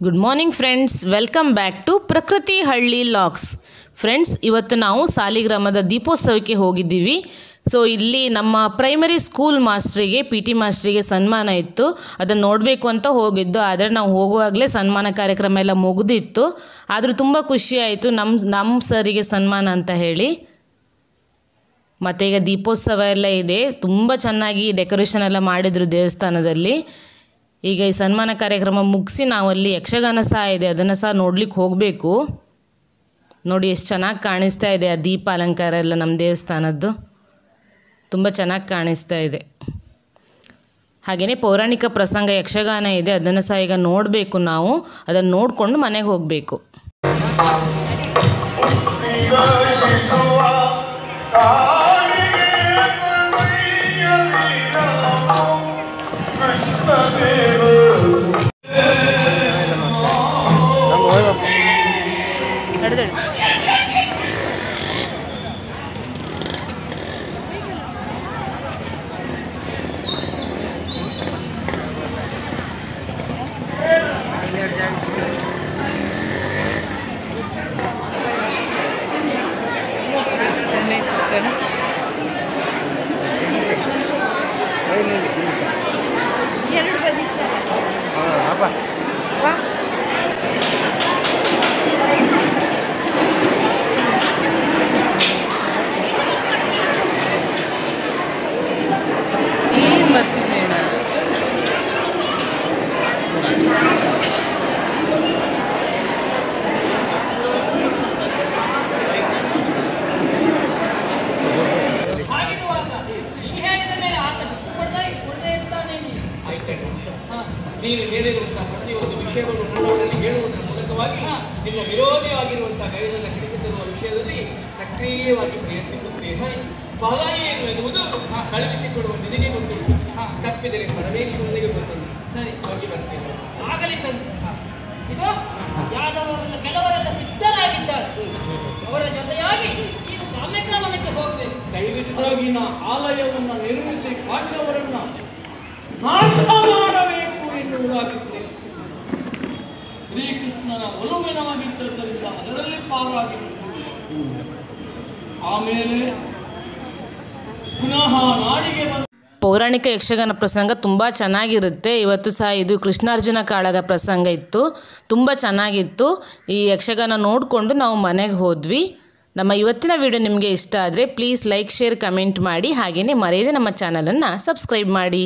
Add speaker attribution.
Speaker 1: Good morning friends, welcome back to Prakruthi Halli logs. Friends, ಇವತ್ತು ನಾವು ಸಾಲಿಗ್ರಾಮದ ದೀಪೋತ್ಸವಕ್ಕೆ ಹೋಗಿದ್ದೀವಿ. ಸೊ ಇಲ್ಲಿ ನಮ್ಮ ಪ್ರೈಮರಿ ಸ್ಕೂಲ್ ಮಾಸ್ಟ್ರಿಗೆ, ಪಿ ಟಿ ಮಾಸ್ಟ್ರಿಗೆ ಸನ್ಮಾನ ಇತ್ತು. ಅದನ್ನು ನೋಡಬೇಕು ಅಂತ ಹೋಗಿದ್ದು. ಆದರೆ ನಾವು ಹೋಗುವಾಗಲೇ ಸನ್ಮಾನ ಕಾರ್ಯಕ್ರಮ ಎಲ್ಲ ಮುಗಿದಿತ್ತು. ಆದರೂ ತುಂಬ ಖುಷಿ ಆಯಿತು ನಮ್ಮ ಸರಿಗೆ ಸನ್ಮಾನ ಅಂತ ಹೇಳಿ. ಮತ್ತು ಈಗ ದೀಪೋತ್ಸವ ಎಲ್ಲ ಇದೆ, ತುಂಬ ಚೆನ್ನಾಗಿ ಡೆಕೋರೇಷನ್ ಎಲ್ಲ ಮಾಡಿದರು ದೇವಸ್ಥಾನದಲ್ಲಿ. ಈಗ ಈ ಸನ್ಮಾನ ಕಾರ್ಯಕ್ರಮ ಮುಗಿಸಿ ನಾವಲ್ಲಿ ಯಕ್ಷಗಾನ ಸಹ ಇದೆ, ಅದನ್ನು ಸಹ ನೋಡ್ಲಿಕ್ಕೆ ಹೋಗಬೇಕು. ನೋಡಿ ಎಷ್ಟು ಚೆನ್ನಾಗಿ ಕಾಣಿಸ್ತಾ ಇದೆ ಆ ದೀಪ ಅಲಂಕಾರ ಎಲ್ಲ ನಮ್ಮ ದೇವಸ್ಥಾನದ್ದು, ತುಂಬ ಚೆನ್ನಾಗಿ ಕಾಣಿಸ್ತಾ ಇದೆ. ಹಾಗೆಯೇ ಪೌರಾಣಿಕ ಪ್ರಸಂಗ ಯಕ್ಷಗಾನ ಇದೆ, ಅದನ್ನು ಸಹ ಈಗ ನೋಡಬೇಕು ನಾವು. ಅದನ್ನು ನೋಡಿಕೊಂಡು ಮನೆಗೆ ಹೋಗಬೇಕು.
Speaker 2: ನೀನು ಹೇಳಿರುವಂತಹ ಪ್ರತಿಯೊಂದು ವಿಷಯವನ್ನು ನನ್ನವರಲ್ಲಿ ಹೇಳುವುದರ ಮೂಲಕವಾಗಿ ನಿಮ್ಮ ವಿರೋಧಿಯಾಗಿರುವಂತಹ ಗೈರನ್ನು ಹಿಡಿದಿರುವ ವಿಷಯದಲ್ಲಿ ಸಕ್ರಿಯವಾಗಿ ಪ್ರಯತ್ನಿಸುತ್ತೇನೆ. ಫಲ ಏನು ಎನ್ನುವುದು ಕಳುಹಿಸಿಕೊಡುವ ನಿನಗೆ ಗೊತ್ತುಂಟು, ತಪ್ಪಿದರೆ ಪರಮೇಶ್ವರನಿಗೆ ಗೊತ್ತುಂಟು. ಸರಿ, ಹೋಗಿ ಬರ್ತೇನೆ. ಆಗಲಿ ತಂದೆ. ಇದು ಯಾದವರೆಲ್ಲ ಕೆಲವರೆಲ್ಲ ಸಿದ್ಧರಾಗಿದ್ದಾರೆ, ಅವರ ಜೊತೆಯಾಗಿ ನೀನು ಕಾಮ್ಯಗ್ರಾಮಕ್ಕೆ ಹೋಗಬೇಕು. ದಯವಿಟ್ಟಾಗಿನ ಆಲಯವನ್ನು ನಿರ್ಮಿಸಿ ಪಾಂಡವರನ್ನ ನಾಶ ಮಾಡಬೇಕು ಎನ್ನುವುದಾಗಿದ್ದರೆ ಶ್ರೀಕೃಷ್ಣನ ಒಲುಮೆನವಾಗಿದ್ದರಿಂದ ಅದರಲ್ಲಿ ಪಾರಾಗಿರುವುದು. ಆಮೇಲೆ ಪುನಃ ನಾಡಿಗೆ ಬಂದ
Speaker 1: ಪೌರಾಣಿಕ ಯಕ್ಷಗಾನ ಪ್ರಸಂಗ ತುಂಬ ಚೆನ್ನಾಗಿರುತ್ತೆ. ಇವತ್ತು ಸಹ ಇದು ಕೃಷ್ಣಾರ್ಜುನ ಕಾಳಗ ಪ್ರಸಂಗ ಇತ್ತು, ತುಂಬ ಚೆನ್ನಾಗಿತ್ತು. ಈ ಯಕ್ಷಗಾನ ನೋಡಿಕೊಂಡು ನಾವು ಮನೆಗೆ ಹೋದ್ವಿ. ನಮ್ಮ ಇವತ್ತಿನ ವಿಡಿಯೋ ನಿಮಗೆ ಇಷ್ಟ ಆದರೆ ಪ್ಲೀಸ್ ಲೈಕ್, ಶೇರ್, ಕಮೆಂಟ್ ಮಾಡಿ. ಹಾಗೆಯೇ ಮರೆಯದೆ ನಮ್ಮ ಚಾನಲನ್ನು ಸಬ್ಸ್ಕ್ರೈಬ್ ಮಾಡಿ.